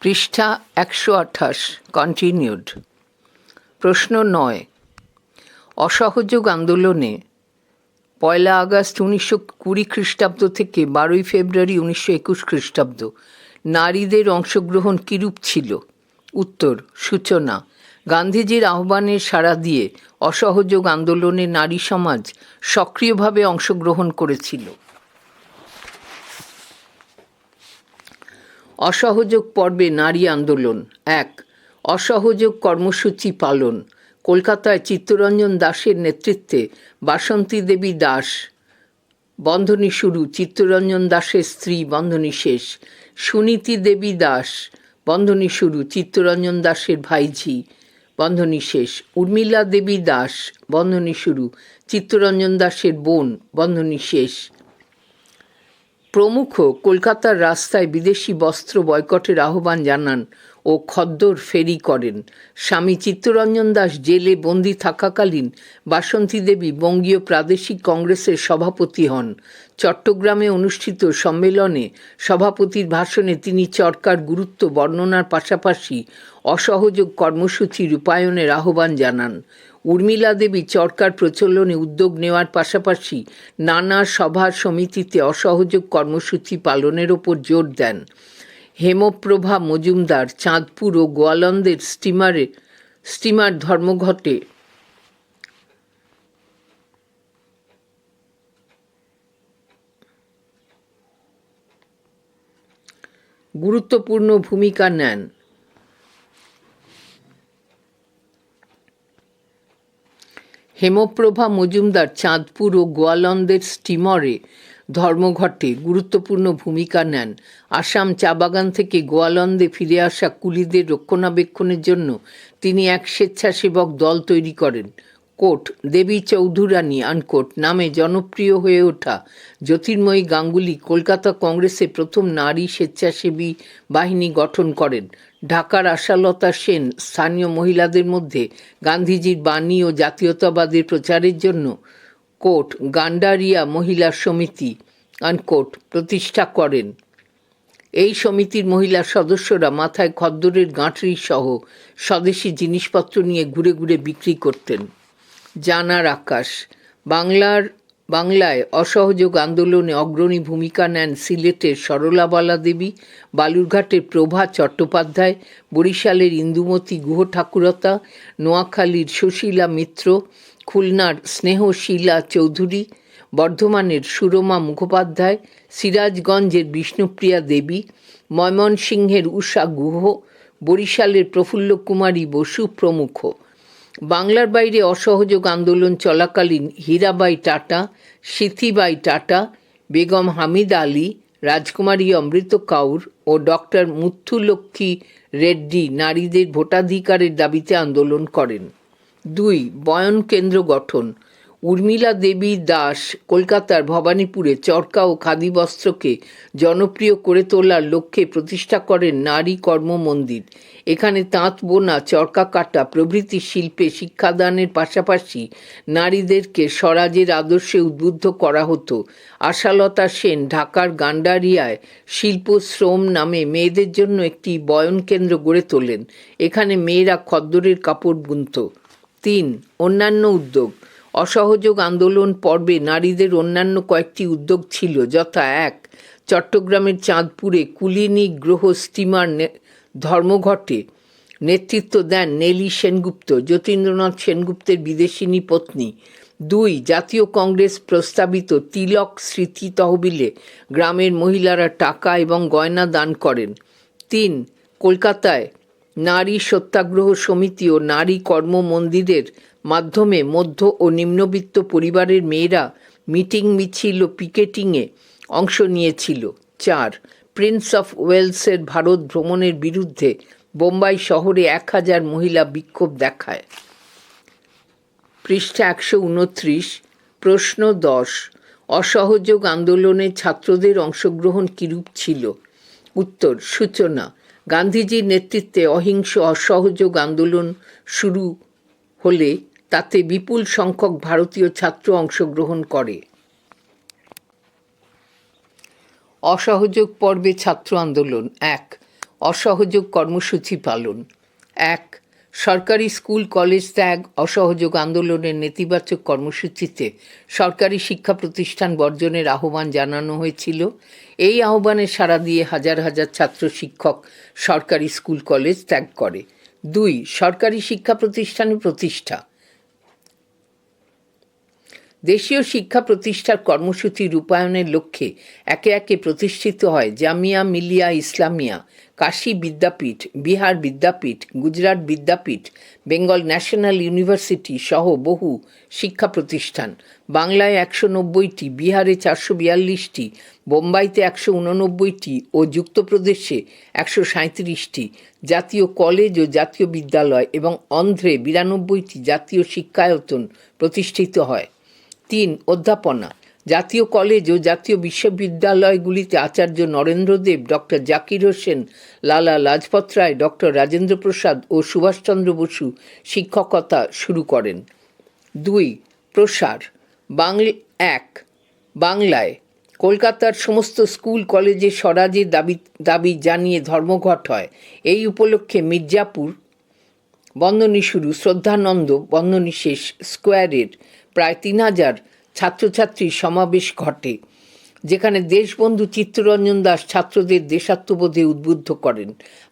পৃষ্ঠা 128 কন্টিনিউড। প্রশ্ন 9, অসহযোগ আন্দোলনে 1 আগস্ট 1920 খ্রিস্টাব্দ থেকে 12 ফেব্রুয়ারি 1921 খ্রিস্টাব্দ নারীদের অংশগ্রহণ কিরূপ ছিল? উত্তর: সূচনা: গান্ধীজির আহ্বানের সাড়া দিয়ে অসহযোগ আন্দোলনে নারী সমাজ সক্রিয়ভাবে অংশগ্রহণ করেছিল। অসহযোগ পর্বে নারী আন্দোলন। 1. অসহযোগ কর্মসূচি পালন। কলকাতায় চিত্তরঞ্জন দাসের নেতৃত্বে বাসন্তী দেবী দাস বন্ধনী শুরু, চিত্তরঞ্জন দাসের স্ত্রী বন্ধনী শেষ, সুনীতি দেবী দাস বন্ধনী শুরু, চিত্তরঞ্জন দাসের ভাইঝি বন্ধনী শেষ, উর্মিলা দেবী দাস বন্ধনী শুরু, চিত্তরঞ্জন দাসের বোন বন্ধনী শেষ প্রমুখ কলকাতার রাস্তায় বিদেশি বস্ত্র বয়কটের আহ্বান জানান ও খদ্দর ফেরি করেন। স্বামী চিত্তরঞ্জন দাস জেলে বন্দী থাকাকালীন বাসন্তী দেবী বঙ্গীয় প্রাদেশিক কংগ্রেসের সভাপতি হন। চট্টগ্রামে অনুষ্ঠিত সম্মেলনে সভাপতির ভাষণে তিনি চরকার গুরুত্ব বর্ণনার পাশাপাশি অসহযোগ কর্মসূচি রূপায়ণের আহ্বান জানান। উর্মিলা দেবী চরকার প্রচলনে উদ্যোগ নেওয়ার পাশাপাশি নানা সভা সমিতিতে অসহযোগ কর্মসূচি পালনের ওপর জোর দেন। হেমপ্রভা মজুমদার চাঁদপুর ও গোয়ালন্দের স্টিমার ধর্মঘটে গুরুত্বপূর্ণ ভূমিকা নেন। হেমপ্রভা মজুমদার চাঁদপুর ও গোয়ালন্দের স্টিমারে ধর্মঘটে গুরুত্বপূর্ণ ভূমিকা নেন। আসাম চা বাগান থেকে গোয়ালন্দে ফিরে আসা কুলিদের রক্ষণাবেক্ষণের জন্য তিনি এক স্বেচ্ছাসেবক দল তৈরি করেন। কোট দেবী চৌধুরানী আনকোট নামে জনপ্রিয় হয়ে ওঠা জ্যোতির্ময়ী গাঙ্গুলি কলকাতা কংগ্রেসে প্রথম নারী স্বেচ্ছাসেবী বাহিনী গঠন করেন। ঢাকার আশালতা সেন স্থানীয় মহিলাদের মধ্যে গান্ধীজির বাণী ও জাতীয়তাবাদের প্রচারের জন্য কোট গান্ডারিয়া মহিলা সমিতি আনকোট প্রতিষ্ঠা করেন। এই সমিতির মহিলা সদস্যরা মাথায় খদ্দরের গাঁটরি সহ স্বদেশি জিনিসপত্র নিয়ে ঘুরে ঘুরে বিক্রি করতেন। জানার আকাশ। বাংলায় অসহযোগ আন্দোলনে অগ্রণী ভূমিকা নেন সিলেটের সরলাবালা দেবী, বালুরঘাটের প্রভা চট্টোপাধ্যায়, বরিশালের ইন্দুমতি গুহ ঠাকুরতা, নোয়াখালীর সুশীলা মিত্র, খুলনার স্নেহশীলা চৌধুরী, বর্ধমানের সুরমা মুখোপাধ্যায়, সিরাজগঞ্জের বিষ্ণুপ্রিয়া দেবী, ময়মনসিংহের উষা গুহ, বরিশালের প্রফুল্ল কুমারী বসু প্রমুখ। বাংলার বাইরে অসহযোগ আন্দোলন চলাকালীন হীরাবাই টাটা, সিথিবাই টাটা, বেগম হামিদা আলী, রাজকুমারী অমৃত কাউর ও ডক্টর মুথুলক্ষ্মী রেড্ডি নারীদের ভোটাধিকারের দাবিতে আন্দোলন করেন। 2. বয়ন কেন্দ্র গঠন। উর্মিলা দেবী দাস কলকাতার ভবানীপুরে চরকা ও খাদি বস্ত্রকে জনপ্রিয় করে তোলার লক্ষ্যে প্রতিষ্ঠা করেন নারী কর্ম মন্দির। এখানে তাঁত বোনা, চরকা কাটা প্রভৃতি শিল্পে শিক্ষাদানের পাশাপাশি নারীদেরকে স্বরাজের আদর্শে উদ্বুদ্ধ করা হতো। আশালতা সেন ঢাকার গান্ডারিয়ায় শিল্প শ্রম নামে মেয়েদের জন্য একটি বয়ন কেন্দ্র গড়ে তোলেন। এখানে মেয়েরা খদ্দরের কাপড় বুনত। 3. অন্যান্য উদ্যোগ। অসহযোগ আন্দোলন পর্বে নারীদের অন্যান্য কয়েকটি উদ্যোগ ছিল, যথা: 1. চট্টগ্রামের চাঁদপুরে কুলিনী গ্রহ স্টিমার ধর্মঘটে নেতৃত্ব দেন নেলি সেনগুপ্ত, যতীন্দ্রনাথ সেনগুপ্তের বিদেশিনী পত্নী। 2. জাতীয় কংগ্রেস প্রস্তাবিত তিলক স্মৃতি তহবিলে গ্রামের মহিলারা টাকা এবং গয়না দান করেন। 3. কলকাতায় নারী সত্যাগ্রহ সমিতি ও নারী কর্ম মন্দিরের মাধ্যমে মধ্য ও নিম্নবিত্ত পরিবারের মেয়েরা মিটিং, মিছিল ও পিকেটিংয়ে অংশ নিয়েছিল। 4. প্রিন্স অফ ওয়েলসের ভারত ভ্রমণের বিরুদ্ধে বোম্বাই শহরে 1000 মহিলা বিক্ষোভ দেখায়। পৃষ্ঠা 129। প্রশ্ন 10, অসহযোগ আন্দোলনে ছাত্রদের অংশগ্রহণ কিরূপ ছিল? উত্তর: সূচনা: গান্ধীজির নেতৃত্বে অহিংস অসহযোগ আন্দোলন শুরু হলে তাতে বিপুল সংখ্যক ভারতীয় ছাত্র অংশগ্রহণ করে। অসহযোগ পর্বে ছাত্র আন্দোলন। 1. অসহযোগ কর্মসূচি পালন। 1. সরকারি স্কুল কলেজ ত্যাগ অসহযোগ আন্দোলনের নেতিবাচক কর্মসূচিতে সরকারি শিক্ষা প্রতিষ্ঠান বর্জনের আহ্বান জানানো হয়েছিল। এই আহ্বানে সাড়া দিয়ে হাজার হাজার ছাত্র শিক্ষক সরকারি স্কুল কলেজ ত্যাগ করে। 2. সরকারি শিক্ষা প্রতিষ্ঠানের প্রতিষ্ঠা। দেশীয় শিক্ষা প্রতিষ্ঠার কর্মসূচি রূপায়ণের লক্ষ্যে একে একে প্রতিষ্ঠিত হয় জামিয়া মিলিয়া ইসলামিয়া, কাশী বিদ্যাপীঠ, বিহার বিদ্যাপীঠ, গুজরাট বিদ্যাপীঠ, বেঙ্গল ন্যাশনাল ইউনিভার্সিটি সহ বহু শিক্ষা প্রতিষ্ঠান। বাংলায় 190টি, বিহারে 442টি, বোম্বাইতে 189টি ও যুক্তপ্রদেশে 137টি জাতীয় কলেজ ও জাতীয় বিদ্যালয় এবং অন্ধ্রে 92টি জাতীয় শিক্ষায়তন প্রতিষ্ঠিত হয়। 3. অধ্যাপনা। জাতীয় কলেজ ও জাতীয় বিশ্ববিদ্যালয়গুলিতে আচার্য নরেন্দ্রদেব, ডক্টর জাকির হোসেন, লালা লাজপত রায়, ডক্টর রাজেন্দ্র প্রসাদ ও সুভাষচন্দ্র বসু শিক্ষকতা শুরু করেন। 2. প্রসার। 1. বাংলায় কলকাতার সমস্ত স্কুল কলেজে স্বরাজের দাবি জানিয়ে ধর্মঘট হয়। এই উপলক্ষে মির্জাপুর বন্দনী শুরু শ্রদ্ধানন্দ বন্দনী শেষ স্কোয়ারের প্রায় 3000 ছাত্রছাত্রীর সমাবেশ ঘটে, যেখানে দেশবন্ধু চিত্তরঞ্জন দাস ছাত্রদের দেশাত্মবোধে উদ্বুদ্ধ করেন।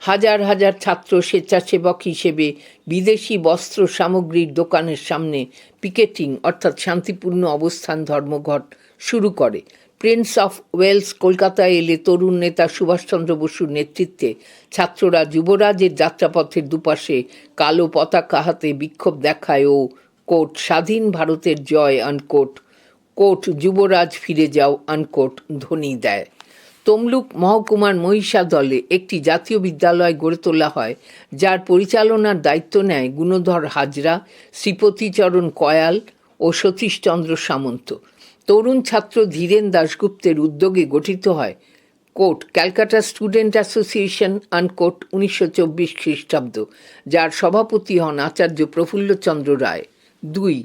হাজার হাজার ছাত্র স্বেচ্ছাসেবক হিসেবে বিদেশি বস্ত্র সামগ্রীর দোকানের সামনে পিকেটিং অর্থাৎ শান্তিপূর্ণ অবস্থান ধর্মঘট শুরু করে। প্রিন্স অফ ওয়েলস কলকাতায় এলে তরুণ নেতা সুভাষচন্দ্র বসুর নেতৃত্বে ছাত্ররা যুবরাজের যাত্রাপথের দুপাশে কালো পতাকা হাতে বিক্ষোভ দেখায় ও কোট স্বাধীন ভারতের জয় আনকোট, কোট যুবরাজ ফিরে যাও আনকোট ধ্বনি দেয়। তমলুক মহকুমার মহিষাদলে একটি জাতীয় বিদ্যালয় গড়ে তোলা হয়, যার পরিচালনার দায়িত্ব নেয় গুণধর হাজরা, শ্রীপতিচরণ কয়াল ও সতীশচন্দ্র সামন্ত। তরুণ ছাত্র ধীরেন দাশগুপ্তের উদ্যোগে গঠিত হয় quote Calcutta student association unquote 1924 খ্রিস্টাব্দ, যার সভাপতি হন আচার্য প্রফুল্লচন্দ্র রায়। 2.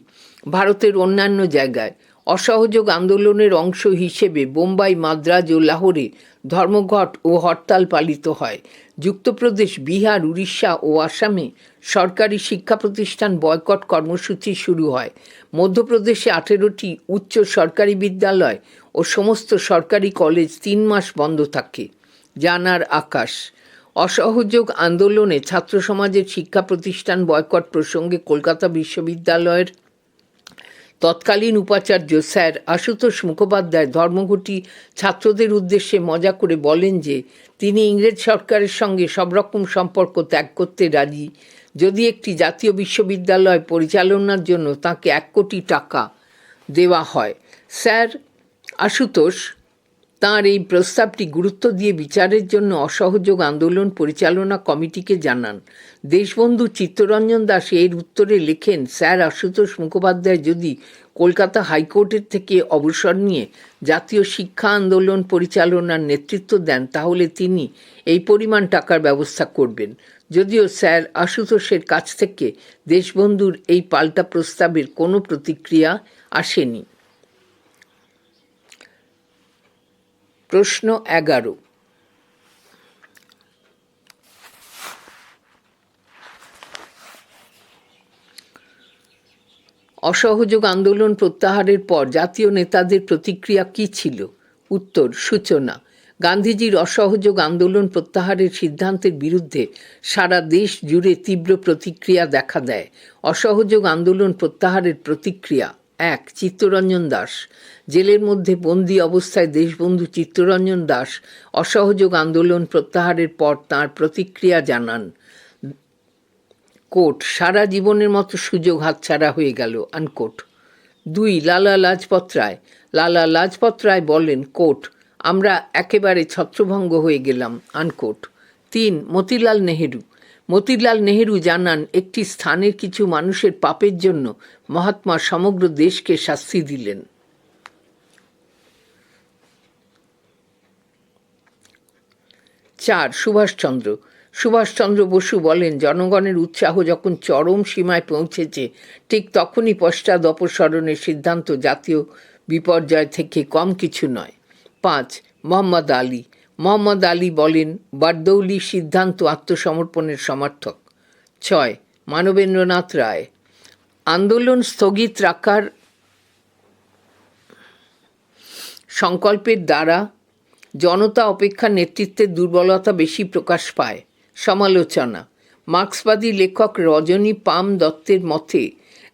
ভারতের অন্যান্য জায়গায় অসহযোগ আন্দোলনের অংশ হিসেবে বোম্বাই, মাদ্রাজ ও লাহোরে ধর্মঘট ও হরতাল পালিত হয়। যুক্তপ্রদেশ, বিহার, উড়িষ্যা ও আসামে সরকারি শিক্ষা প্রতিষ্ঠান বয়কট কর্মসূচি শুরু হয়। মধ্যপ্রদেশে 18টি উচ্চ সরকারি বিদ্যালয় ও সমস্ত সরকারি কলেজ 3 মাস বন্ধ থাকে। জানার আকাশ। অসহযোগ আন্দোলনে ছাত্র সমাজের শিক্ষা প্রতিষ্ঠান বয়কট প্রসঙ্গে কলকাতা বিশ্ববিদ্যালয়ের তৎকালীন উপাচার্য স্যার আশুতোষ মুখোপাধ্যায় ধর্মঘটি ছাত্রদের উদ্দেশ্যে মজা করে বলেন যে তিনি ইংরেজ সরকারের সঙ্গে সব রকম সম্পর্ক ত্যাগ করতে রাজি, যদি একটি জাতীয় বিশ্ববিদ্যালয় পরিচালনার জন্য তাঁকে 1 কোটি টাকা দেওয়া হয়। স্যার আশুতোষ তাঁর এই প্রস্তাবটি গুরুত্ব দিয়ে বিচারের জন্য অসহযোগ আন্দোলন পরিচালনা কমিটিকে জানান। দেশবন্ধু চিত্তরঞ্জন দাস এর উত্তরে লেখেন, স্যার আশুতোষ মুখোপাধ্যায় যদি কলকাতা হাইকোর্টের থেকে অবসর নিয়ে জাতীয় শিক্ষা আন্দোলন পরিচালনার নেতৃত্ব দেন, তাহলে তিনি এই পরিমাণ টাকার ব্যবস্থা করবেন। যদিও স্যার আশুতোষের কাছ থেকে দেশবন্ধুর এই পাল্টা প্রস্তাবের কোনো প্রতিক্রিয়া আসেনি। প্রশ্ন 11। অসহযোগ আন্দোলন প্রত্যাহারের পর জাতীয় নেতাদের প্রতিক্রিয়া কী ছিল? উত্তর, সূচনা। গান্ধীজির অসহযোগ আন্দোলন প্রত্যাহারের সিদ্ধান্তের বিরুদ্ধে সারা দেশ জুড়ে তীব্র প্রতিক্রিয়া দেখা দেয়। অসহযোগ আন্দোলন প্রত্যাহারের প্রতিক্রিয়া। 1. চিত্তরঞ্জন দাস। জেলের মধ্যে বন্দী অবস্থায় দেশবন্ধু চিত্তরঞ্জন দাস অসহযোগ আন্দোলন প্রত্যাহারের পর তাঁর প্রতিক্রিয়া জানান। কোট সারা জীবনের মতো সুযোগ হাতছাড়া হয়ে গেল আনকোট। 2. লালা লাজপত রায়। লালা লাজপত রায় বলেন, কোট আমরা একেবারে ছত্রভঙ্গ হয়ে গেলাম আনকোট। 3. মতিলাল নেহেরু। মতিলাল নেহেরু জানান, একটি স্থানের কিছু মানুষের পাপের জন্য মহাত্মা সমগ্র দেশকে শাস্তি দিলেন। 4. সুভাষচন্দ্র। সুভাষচন্দ্র বসু বলেন, জনগণের উৎসাহ যখন চরম সীমায় পৌঁছেছে, ঠিক তখনই পশ্চাৎ অপসারণের সিদ্ধান্ত জাতীয় বিপর্যয় থেকে কম কিছু নয়। 5. মোহাম্মদ আলী। মোহাম্মদ আলী বলেন, বারদৌলির সিদ্ধান্ত আত্মসমর্পণের সমর্থক। 6. মানবেন্দ্রনাথ রায়, আন্দোলন স্থগিত রাখার সংকল্পের দ্বারা জনতা অপেক্ষা নেতৃত্বের দুর্বলতা বেশি প্রকাশ পায়। সমালোচনা, মার্ক্সবাদী লেখক রজনী পাম দত্তের মতে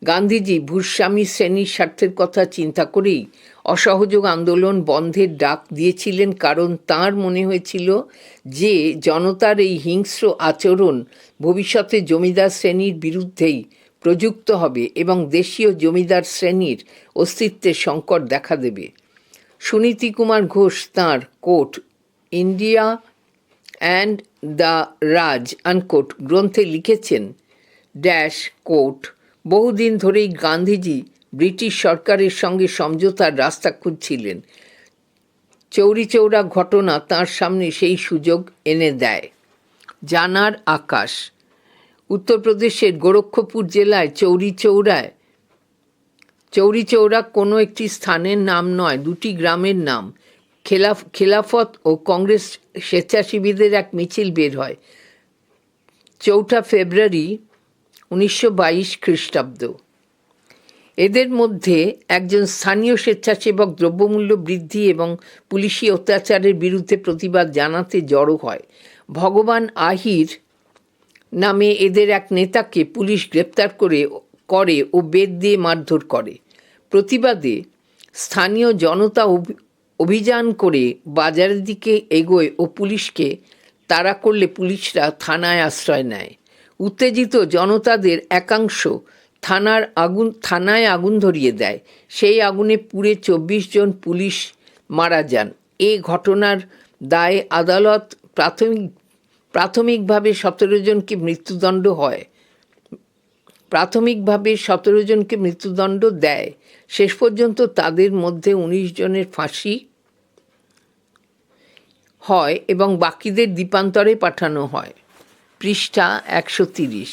গান্ধীজি ভূস্বামী শ্রেণীর স্বার্থের কথা চিন্তা করেই অসহযোগ আন্দোলন বন্ধের ডাক দিয়েছিলেন, কারণ তাঁর মনে হয়েছিল যে জনতার এই হিংস্র আচরণ ভবিষ্যতে জমিদার শ্রেণীর বিরুদ্ধেই প্রযুক্ত হবে এবং দেশীয় জমিদার শ্রেণীর অস্তিত্বের সংকট দেখা দেবে। সুনীতি কুমার ঘোষ তাঁর quote India and the Raj unquote গ্রন্থে লিখেছেন কোট, বহুদিন ধরেই গান্ধীজি ব্রিটিশ সরকারের সঙ্গে সমঝোতার রাস্তা খুঁজছিলেন। চৌরি চৌরা ঘটনা তাঁর সামনে সেই সুযোগ এনে দেয়। জানার আকাশ, উত্তরপ্রদেশের গোরক্ষপুর জেলায় চৌরি চৌরা কোনো একটি স্থানের নাম নয়, দুটি গ্রামের নাম। খেলাফত ও কংগ্রেস স্বেচ্ছাসেবীদের এক মিছিল বের হয় 4 ফেব্রুয়ারি 1922 খ্রিস্টাব্দ। এদের মধ্যে একজন স্থানীয় স্বেচ্ছাসেবক দ্রব্যমূল্য বৃদ্ধি এবং পুলিশি অত্যাচারের বিরুদ্ধে প্রতিবাদ জানাতে জড়ো হয়। ভগবান আহির নামে এদের এক নেতাকে পুলিশ গ্রেপ্তার করে ও বেত দিয়ে মারধর করে। প্রতিবাদে স্থানীয় জনতা অভিযান করে বাজারের দিকে এগোয় ও পুলিশকে তাড়া করলে পুলিশরা থানায় আশ্রয় নেয়। উত্তেজিত জনতাদের একাংশ থানায় আগুন ধরিয়ে দেয়। সেই আগুনে পুড়ে 24 জন পুলিশ মারা যান। এ ঘটনার দায়ে আদালত প্রাথমিকভাবে 17 জনকে মৃত্যুদণ্ড দেয়। শেষ পর্যন্ত তাদের মধ্যে 19 জনের ফাঁসি হয় এবং বাকিদের দ্বীপান্তরে পাঠানো হয়। পৃষ্ঠা 130।